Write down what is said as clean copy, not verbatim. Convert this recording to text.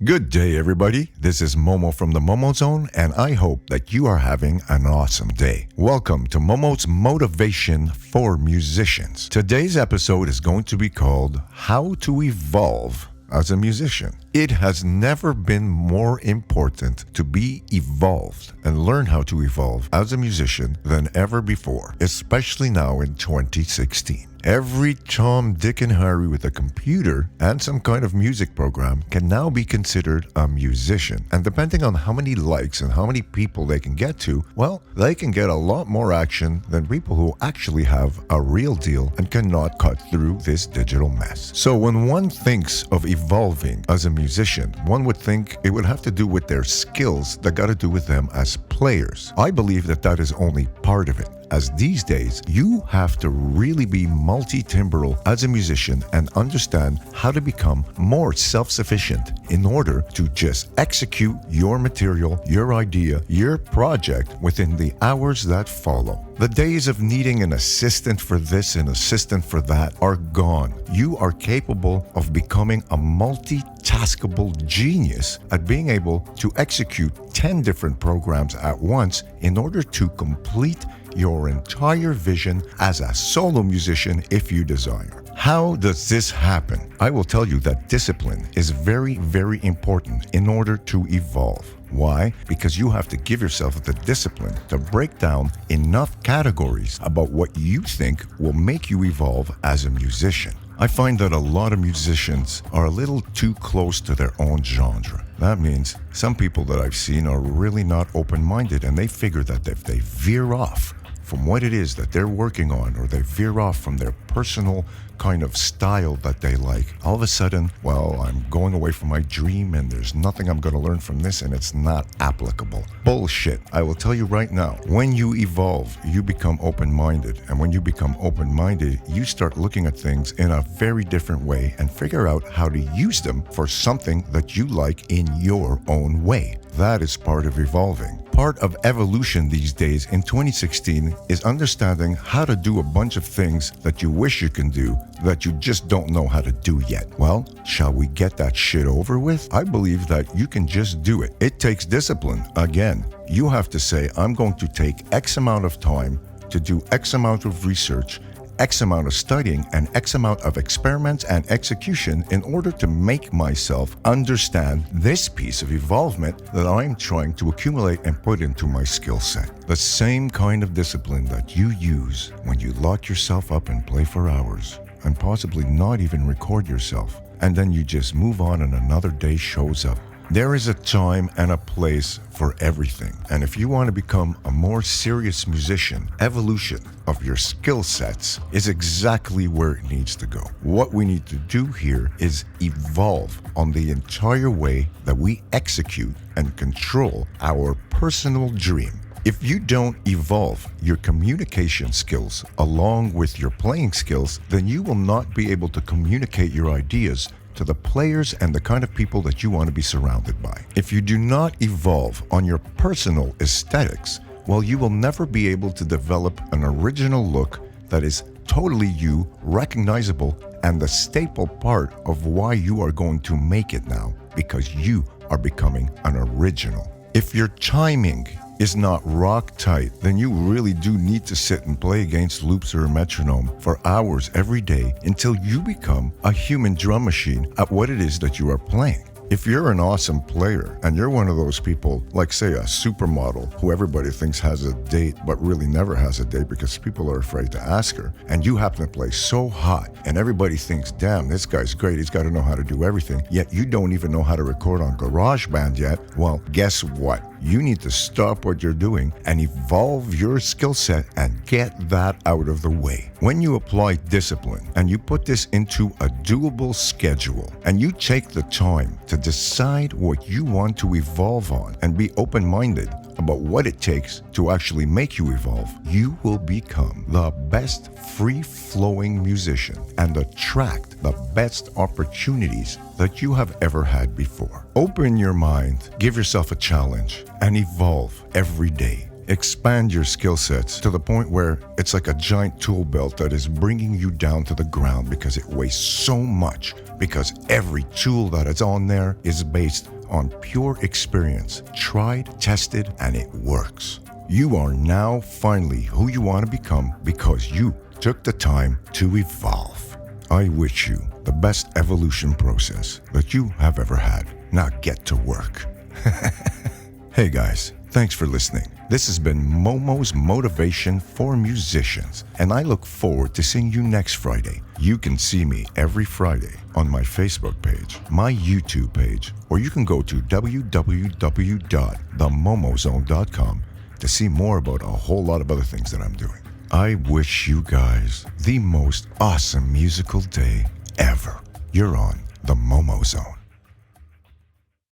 Good day, everybody. This is Momo from TheMomoZone, and I hope that you are having an awesome day. Welcome to Momo's Motivation for Musicians. Today's episode is going to be called How to Evolve as a Musician. It has never been more important to be evolved and learn how to evolve as a musician than ever before, especially now in 2016. Every Tom, Dick, and Harry with a computer and some kind of music program can now be considered a musician. And depending on how many likes and how many people they can get to, well, they can get a lot more action than people who actually have a real deal and cannot cut through this digital mess. So when one thinks of evolving as a musician, one would think it would have to do with their skills that got to do with them as players. I believe that that is only part of it, as these days, you have to really be multi-timbral as a musician and understand how to become more self-sufficient in order to just execute your material, your idea, your project within the hours that follow. The days of needing an assistant for this and assistant for that are gone. You are capable of becoming a multitaskable genius at being able to execute 10 different programs at once in order to complete your entire vision as a solo musician if you desire. How does this happen? I will tell you that discipline is very, very important in order to evolve. Why? Because you have to give yourself the discipline to break down enough categories about what you think will make you evolve as a musician. I find that a lot of musicians are a little too close to their own genre. That means some people that I've seen are really not open-minded, and they figure that if they veer off from what it is that they're working on, or they veer off from their personal kind of style that they like, all of a sudden, well, I'm going away from my dream and there's nothing I'm going to learn from this and it's not applicable. Bullshit. I will tell you right now, when you evolve, you become open-minded. And when you become open-minded, you start looking at things in a very different way and figure out how to use them for something that you like in your own way. That is part of evolving. Part of evolution these days in 2016 is understanding how to do a bunch of things that you wish you can do that you just don't know how to do yet. Well, shall we get that shit over with? I believe that you can just do it. It takes discipline. Again, you have to say, I'm going to take X amount of time to do X amount of research, X amount of studying, and X amount of experiments and execution in order to make myself understand this piece of evolvement that I'm trying to accumulate and put into my skill set. The same kind of discipline that you use when you lock yourself up and play for hours and possibly not even record yourself, and then you just move on and another day shows up. There is a time and a place for everything. And if you want to become a more serious musician, evolution of your skill sets is exactly where it needs to go. What we need to do here is evolve on the entire way that we execute and control our personal dream. If you don't evolve your communication skills along with your playing skills, then you will not be able to communicate your ideas to the players and the kind of people that you want to be surrounded by. If you do not evolve on your personal aesthetics, well, you will never be able to develop an original look that is totally you, recognizable, and the staple part of why you are going to make it now, because you are becoming an original. If your timing is not rock tight, then you really do need to sit and play against loops or a metronome for hours every day until you become a human drum machine at what it is that you are playing. If you're an awesome player and you're one of those people, like say a supermodel who everybody thinks has a date but really never has a date because people are afraid to ask her, and you happen to play so hot and everybody thinks, damn, this guy's great, he's got to know how to do everything, yet you don't even know how to record on GarageBand yet, well, guess what? You need to stop what you're doing and evolve your skill set and get that out of the way. When you apply discipline and you put this into a doable schedule and you take the time to decide what you want to evolve on and be open-minded about what it takes to actually make you evolve, you will become the best free-flowing musician and attract the best opportunities that you have ever had before. Open your mind, give yourself a challenge, and evolve every day. Expand your skill sets to the point where it's like a giant tool belt that is bringing you down to the ground because it weighs so much. Because every tool that is on there is based on pure experience, tried, tested, and it works. You are now finally who you want to become because you took the time to evolve. I wish you the best evolution process that you have ever had. Now get to work. Hey guys, thanks for listening. This has been Momo's Motivation for Musicians, and I look forward to seeing you next Friday. You can see me every Friday on my Facebook page, my YouTube page, or you can go to www.TheMomoZone.com to see more about a whole lot of other things that I'm doing. I wish you guys the most awesome musical day ever. You're on the Momo Zone.